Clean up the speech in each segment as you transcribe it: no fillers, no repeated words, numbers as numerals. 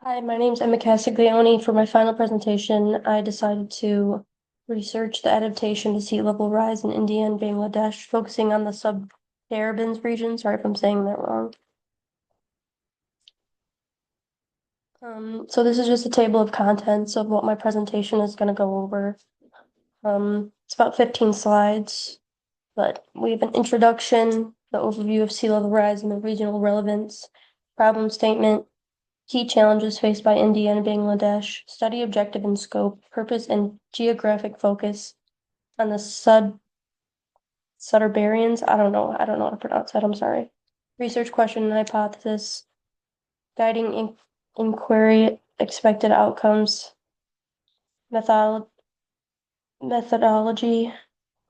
Hi, my name's Emma Castiglione. For my final presentation, I decided to research the adaptation to sea level rise in India and Bangladesh, focusing on the Sundarbans region. Sorry if I'm saying that wrong. So this is just a table of contents of what my presentation is going to go over. It's about 15 slides, but we have an introduction, the overview of sea level rise and the regional relevance, problem statement, key challenges faced by India and Bangladesh, study objective and scope, purpose and geographic focus on the Sundarbans. I don't know how to pronounce that, I'm sorry. Research question and hypothesis, guiding inquiry, expected outcomes, method methodology,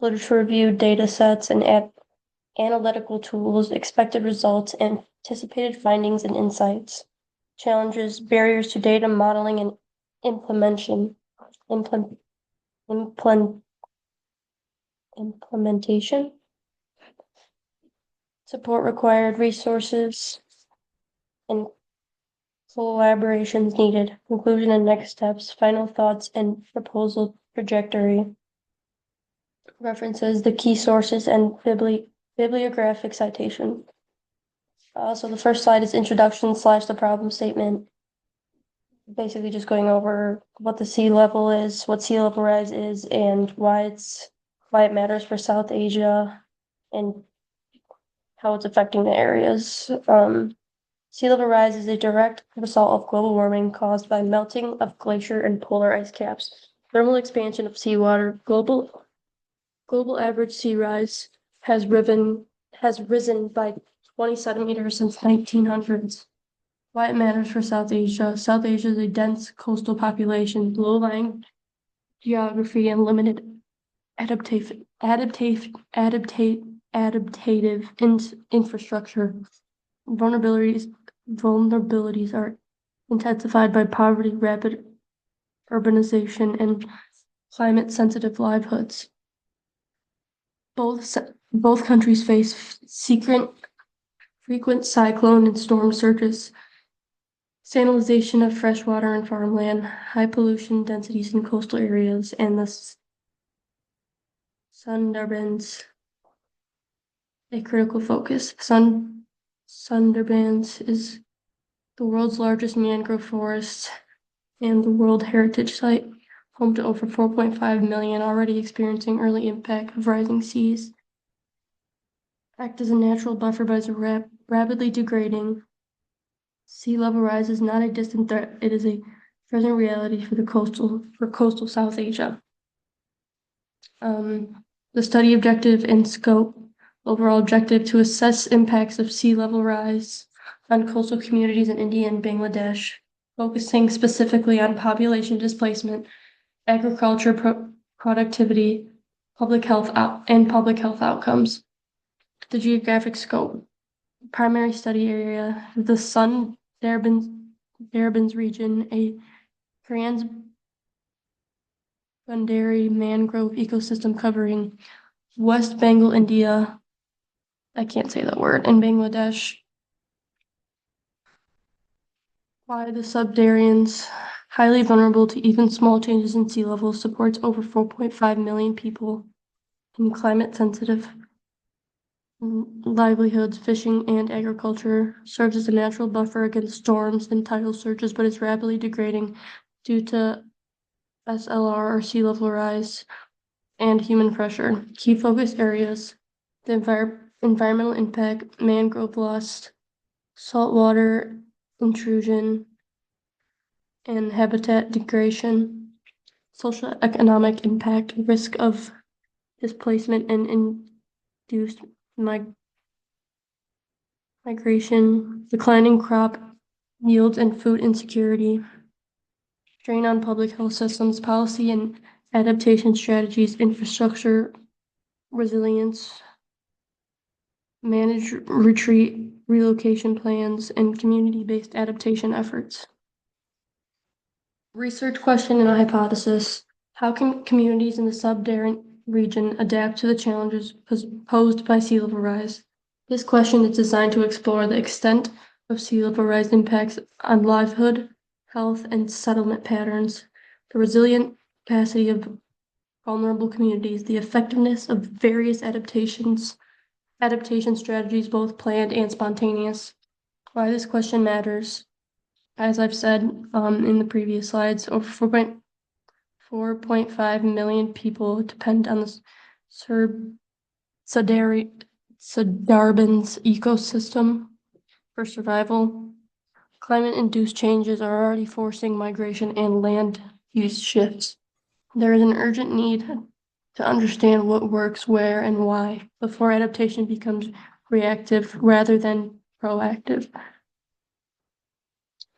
literature review, data sets, and analytical tools, expected results, anticipated findings and insights. Challenges, barriers to data modeling and implementation, implement, implement, implementation, support required, resources, and collaborations needed, conclusion and next steps, final thoughts, and proposal trajectory. References, the key sources, and bibliographic citation. So the first slide is introduction / the problem statement. Basically just going over what the sea level is, what sea level rise is, and why it matters for South Asia and how it's affecting the areas. Sea level rise is a direct result of global warming caused by melting of glacier and polar ice caps, thermal expansion of seawater, global average sea rise has risen by 20 centimeters since 1900s. Why it matters for South Asia. South Asia is a dense coastal population, low-lying geography, and limited adaptive infrastructure. Vulnerabilities are intensified by poverty, rapid urbanization, and climate-sensitive livelihoods. Both countries face frequent cyclone and storm surges, salinization of freshwater and farmland, high pollution densities in coastal areas, and the Sundarbans, a critical focus. Sundarbans is the world's largest mangrove forest and the World Heritage Site, home to over 4.5 million, already experiencing early impact of rising seas. Act as a natural buffer but is rapidly degrading. Sea level rise is not a distant threat, it is a present reality for coastal South Asia. The study objective and scope. Overall objective to assess impacts of sea level rise on coastal communities in India and Bangladesh, focusing specifically on population displacement, agriculture productivity, public health outcomes. The geographic scope. Primary study area, the Sundarbans region, a transboundary mangrove ecosystem covering West Bengal, India, I can't say that word, and Bangladesh. Why the Sundarbans, highly vulnerable to even small changes in sea level, supports over 4.5 million people in climate-sensitive livelihoods, fishing, and agriculture, serves as a natural buffer against storms and tidal surges, but is rapidly degrading due to SLR or sea level rise and human pressure. Key focus areas, the environmental impact, mangrove loss, saltwater intrusion, and habitat degradation, social economic impact, risk of displacement and induced migration, declining crop yields and food insecurity, strain on public health systems, policy and adaptation strategies, infrastructure resilience, manage retreat relocation plans, and community-based adaptation efforts. Research question and a hypothesis. How can communities in the Sundarbans region adapt to the challenges posed by sea level rise? This question is designed to explore the extent of sea level rise impacts on livelihood, health, and settlement patterns, the resilient capacity of vulnerable communities, the effectiveness of various adaptation strategies, both planned and spontaneous. Why this question matters. As I've said in the previous slides, over 4.5 million people depend on the Sundarbans ecosystem for survival. Climate-induced changes are already forcing migration and land use shifts. There is an urgent need to understand what works where and why before adaptation becomes reactive rather than proactive.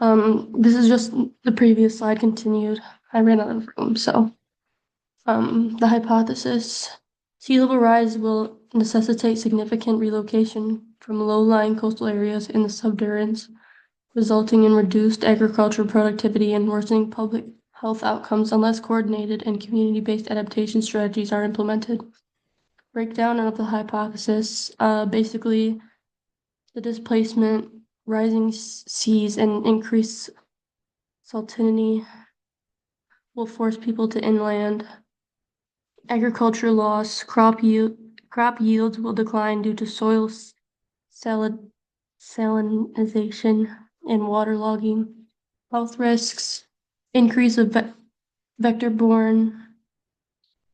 This is just the previous slide continued. I ran out of room, so the hypothesis: sea level rise will necessitate significant relocation from low-lying coastal areas in the Sundarbans, resulting in reduced agricultural productivity and worsening public health outcomes unless coordinated and community-based adaptation strategies are implemented. Breakdown of the hypothesis: basically, the displacement, rising seas, and increased salinity will force people to inland. Agriculture loss, crop yields will decline due to soil salinization and waterlogging. Health risks: increase of vector-borne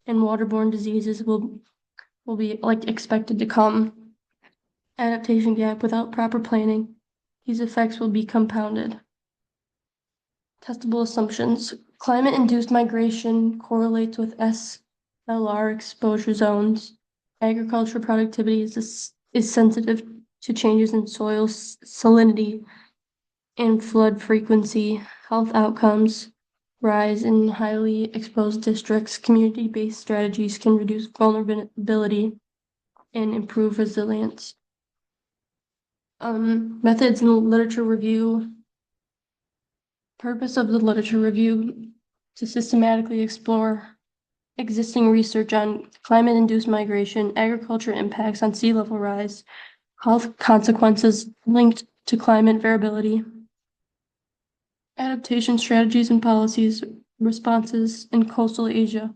and waterborne diseases will be expected to come. Adaptation gap: without proper planning, these effects will be compounded. Testable assumptions: climate-induced migration correlates with SLR exposure zones. Agricultural productivity is sensitive to changes in soil salinity and flood frequency. Health outcomes: rise in highly exposed districts. Community-based strategies can reduce vulnerability and improve resilience. Methods and literature review. Purpose of the literature review: to systematically explore existing research on climate-induced migration, agriculture impacts on sea level rise, health consequences linked to climate variability, adaptation strategies and policies, responses in coastal Asia.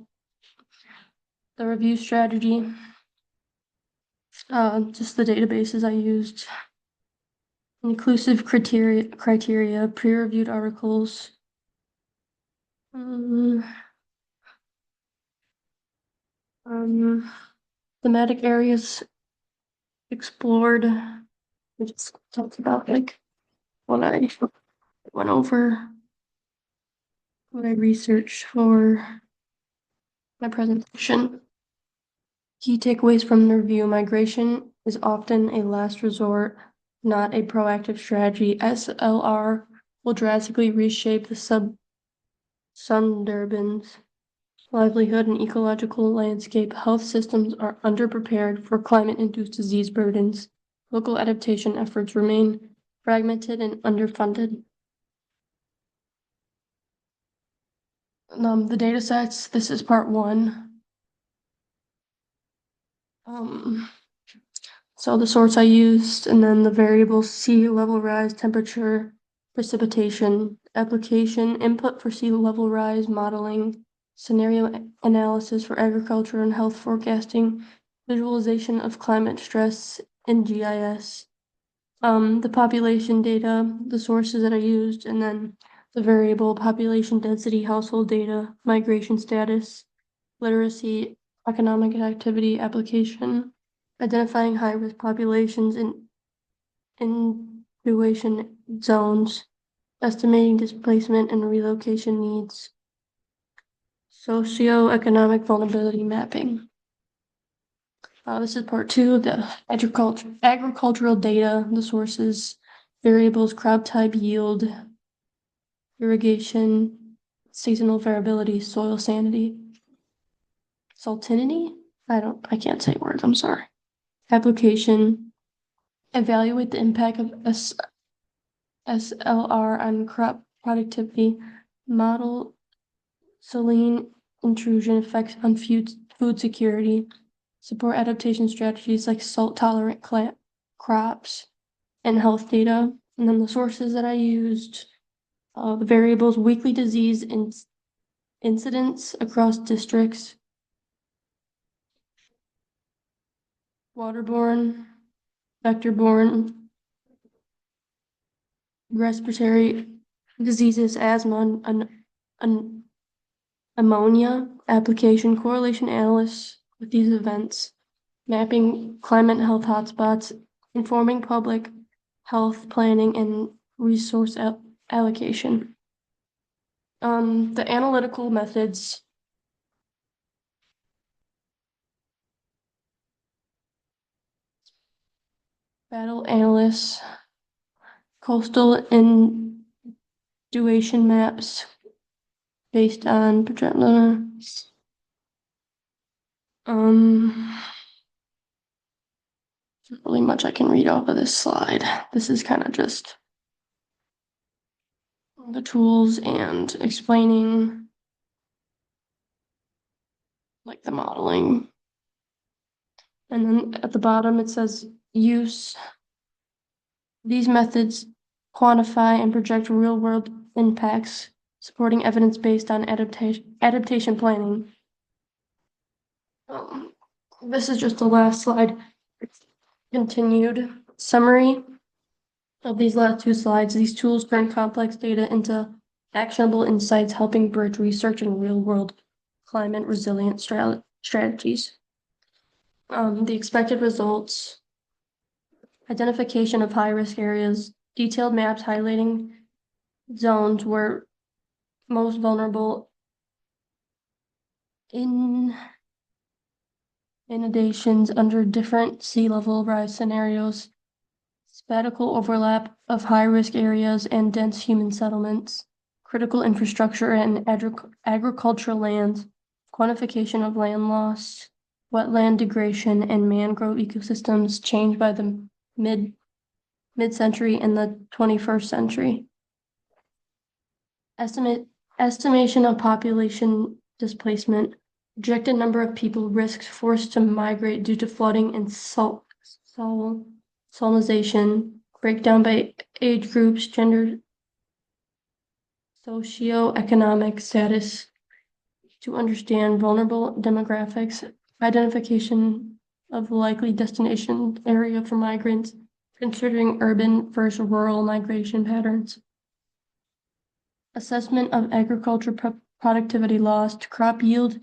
The review strategy: just the databases I used. Inclusive criteria, peer-reviewed articles. Thematic areas explored. We just talked about what I went over, what I researched for my presentation. Key takeaways from the review: migration is often a last resort, not a proactive strategy. SLR will drastically reshape the Sundarbans livelihood and ecological landscape. Health systems are underprepared for climate-induced disease burdens. Local adaptation efforts remain fragmented and underfunded. The data sets: this is part 1. So the source I used, and then the variables: sea level rise, temperature, precipitation, application, input for sea level rise modeling, scenario analysis for agriculture and health forecasting, visualization of climate stress in GIS, the population data, the sources that I used, and then the variable: population density, household data, migration status, literacy, economic activity, application, identifying high-risk populations in inundation zones, estimating displacement and relocation needs, socioeconomic vulnerability mapping. This is part 2, the agricultural data, the sources, variables, crop type, yield, irrigation, seasonal variability, soil salinity. I can't say words, I'm sorry. Application: evaluate the impact of SLR on crop productivity, model saline intrusion effects on food security, support adaptation strategies like salt-tolerant crops, and health data. And then the sources that I used: The variables, weekly disease incidence across districts, waterborne, vector-borne, respiratory diseases, asthma, ammonia, application, correlation analysis with these events, mapping climate health hotspots, informing public health planning and resource allocation. The analytical methods. Battle analysts, coastal inundation maps based on not really much I can read off of this slide. This is kind of just the tools and explaining like the modeling. And then at the bottom it says use. These methods quantify and project real-world impacts, supporting evidence based on adaptation planning. This is just the last slide. Continued summary of these last two slides. These tools turn complex data into actionable insights, helping bridge research and real-world climate resilient strategies. The expected results: identification of high-risk areas, detailed maps highlighting zones where most vulnerable, inundations under different sea level rise scenarios, spatial overlap of high-risk areas and dense human settlements, critical infrastructure and agricultural lands, quantification of land loss, wetland degradation, and mangrove ecosystems changed by the mid-century and the 21st century. Estimation of population displacement, projected number of people risks forced to migrate due to flooding and salinization, breakdown by age groups, gender, socioeconomic status to understand vulnerable demographics, identification of likely destination area for migrants, considering urban versus rural migration patterns. Assessment of agriculture productivity lost, crop yield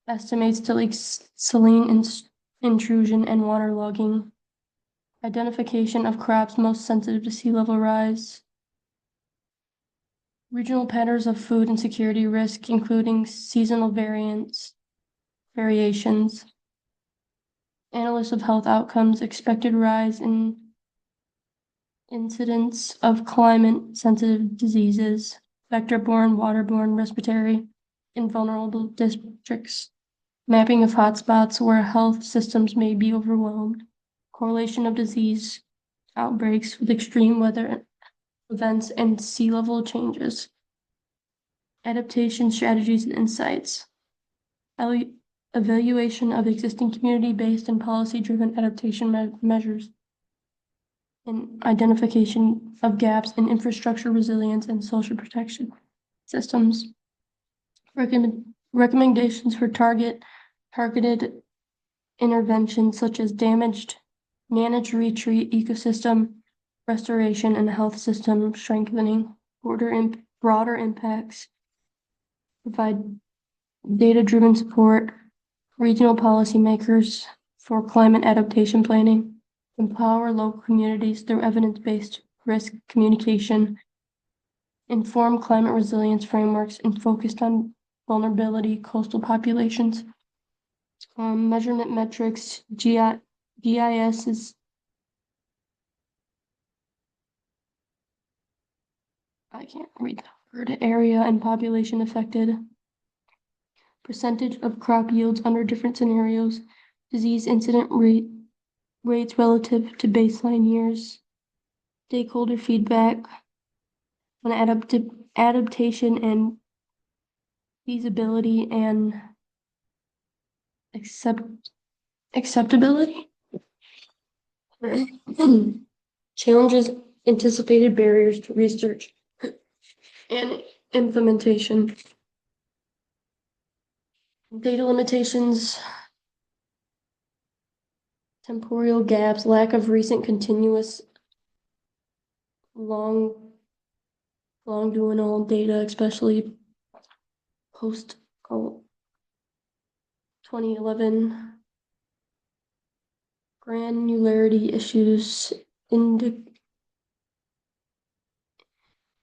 estimates to lake saline intrusion and waterlogging, identification of crops most sensitive to sea level rise, regional patterns of food insecurity risk, including seasonal variations, analysis of health outcomes, expected rise in incidence of climate-sensitive diseases, vector-borne, waterborne, respiratory, in vulnerable districts, mapping of hotspots where health systems may be overwhelmed, correlation of disease outbreaks with extreme weather events and sea level changes, adaptation strategies and insights, evaluation of existing community-based and policy-driven adaptation measures, and identification of gaps in infrastructure resilience and social protection systems. Recommendations for targeted interventions such as managed retreat, ecosystem restoration, and health system strengthening, broader impacts, provide data-driven support, regional policymakers for climate adaptation planning, empower local communities through evidence-based risk communication, inform climate resilience frameworks, and focused on vulnerability coastal populations. Measurement metrics, GIS is I can't read the word, area and population affected, percentage of crop yields under different scenarios, disease incident rates relative to baseline years, stakeholder feedback on adaptation and feasibility and acceptability. Challenges, anticipated barriers to research. and implementation. Data limitations, temporal gaps, lack of recent continuous longitudinal data, especially post 2011, granularity issues in the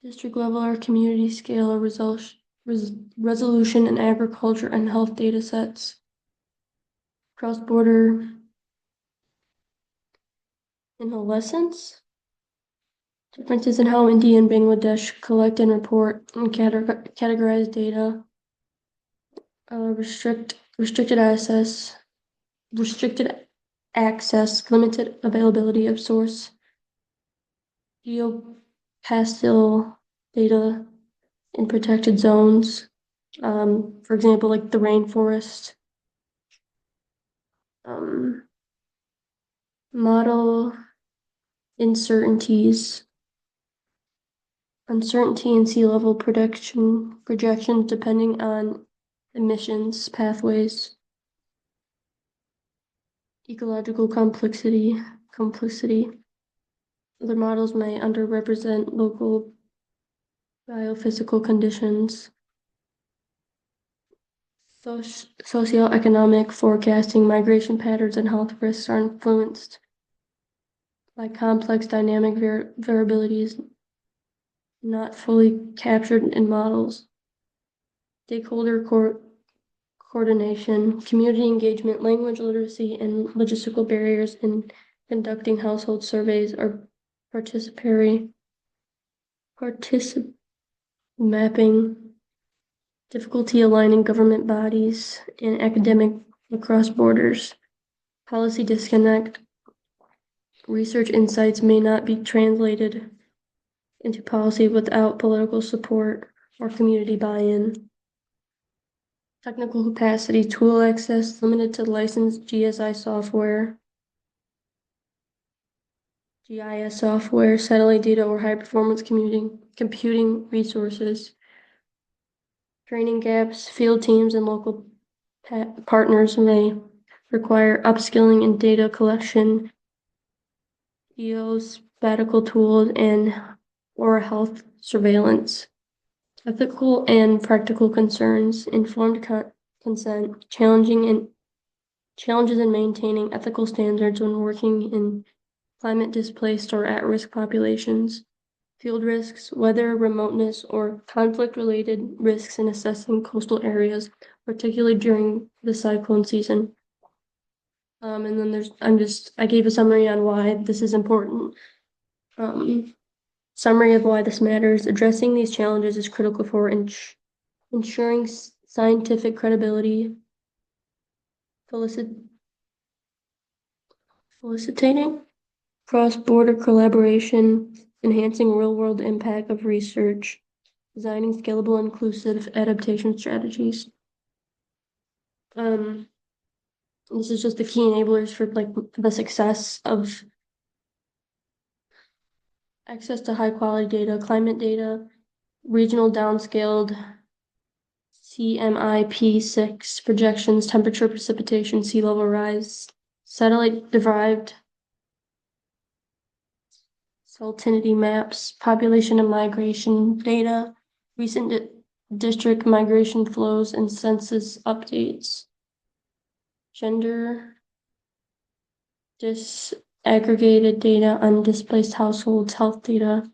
district level or community scale or resolution in agriculture and health data sets, cross-border adolescence, differences in how India and Bangladesh collect and report and categorize data, restricted access, limited availability of source, geopastil data in protected zones, for example, like the rainforest, model uncertainty in sea level projections depending on emissions pathways, ecological complexity. Other models may underrepresent local biophysical conditions. Socioeconomic forecasting, migration patterns, and health risks are influenced by complex dynamic variabilities not fully captured in models. Stakeholder coordination, community engagement, language literacy, and logistical barriers in conducting household surveys or participatory mapping, difficulty aligning government bodies and academic across borders, policy disconnect, research insights may not be translated into policy without political support or community buy-in. Technical capacity, tool access, limited to licensed GSI software, GIS software, satellite data, or high-performance computing resources. Training gaps, field teams, and local partners may require upskilling in data collection, geospatial tools, and or health surveillance. Ethical and practical concerns, informed consent, challenges in maintaining ethical standards when working in climate displaced or at-risk populations, field risks, weather, remoteness, or conflict-related risks in assessing coastal areas, particularly during the cyclone season. And then I gave a summary on why this is important. Summary of why this matters. Addressing these challenges is critical for ensuring scientific credibility, facilitating cross-border collaboration, enhancing real-world impact of research, designing scalable, inclusive adaptation strategies. This is just the key enablers for like the success of access to high-quality data, climate data, regional downscaled CMIP6 projections, temperature, precipitation, sea level rise, satellite-derived salinity maps, population and migration data, recent district migration flows and census updates, gender disaggregated data on displaced households, health data,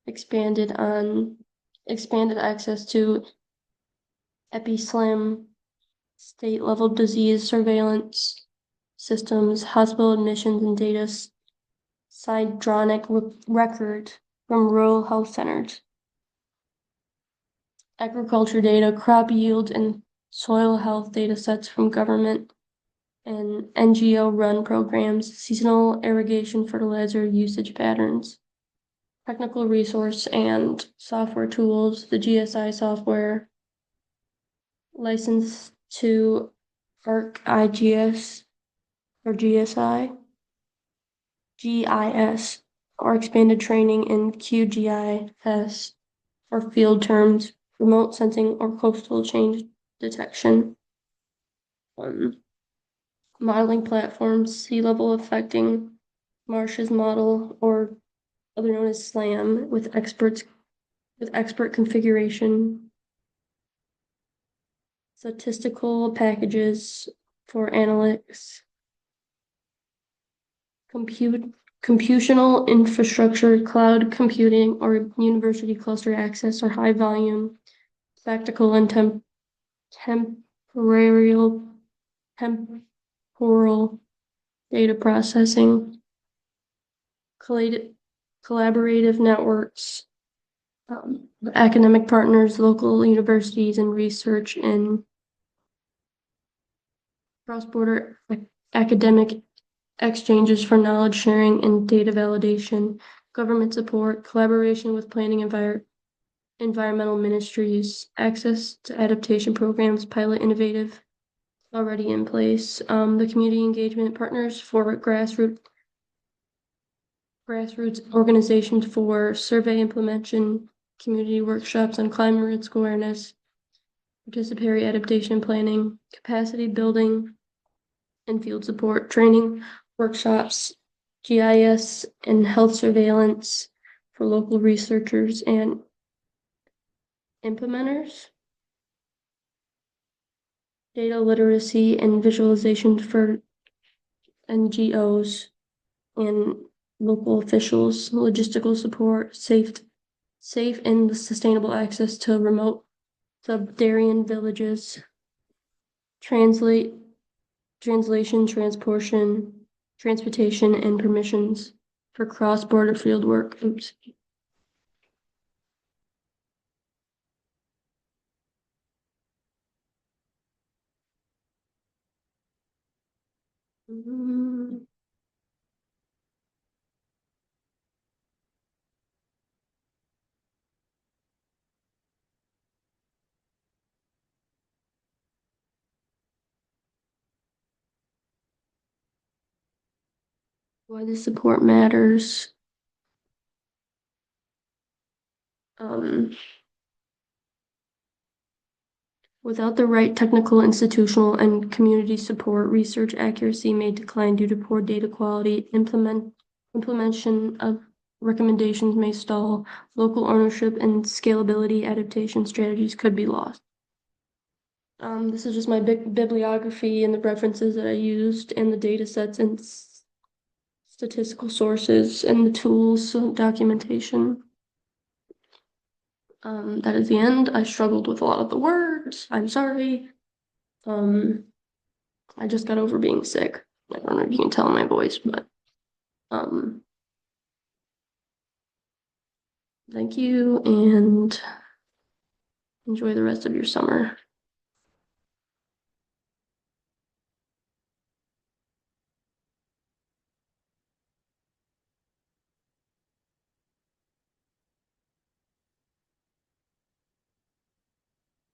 expanded access to EpiSlam, state-level disease surveillance systems, hospital admissions and data Sidronic record from rural health centers. Agriculture data, crop yield, and soil health data sets from government and NGO-run programs, seasonal irrigation fertilizer usage patterns, technical resource and software tools, the GSI software, license to ArcIGS or GSI, GIS, or expanded training in QGIS, or field terms, remote sensing or coastal change detection. Modeling platforms, sea level affecting marshes model, or other known as SLAM, with expert configuration, statistical packages for analytics, computational infrastructure, cloud computing, or university cluster access, or high volume, spectacle and temporal data processing, collaborative networks, academic partners, local universities, and research in cross-border academic exchanges for knowledge sharing and data validation, government support, collaboration with planning environmental ministries, access to adaptation programs, pilot innovative already in place, the community engagement partners for grassroots organizations for survey implementation, community workshops on climate risk awareness, participatory adaptation planning, capacity building, and field support training workshops, GIS and health surveillance for local researchers and implementers, data literacy and visualization for NGOs and local officials, logistical support, safe and sustainable access to remote sub-Darien villages, translation, transportation, and permissions for cross-border field work. Oops. Why the support matters. Without the right technical, institutional, and community support, research accuracy may decline due to poor data quality. Implementation of recommendations may stall. Local ownership and scalability adaptation strategies could be lost. This is just my bibliography and the references that I used and the data sets and statistical sources and the tools, documentation. That is the end. I struggled with a lot of the words. I'm sorry. I just got over being sick. I don't know if you can tell in my voice, but thank you and enjoy the rest of your summer.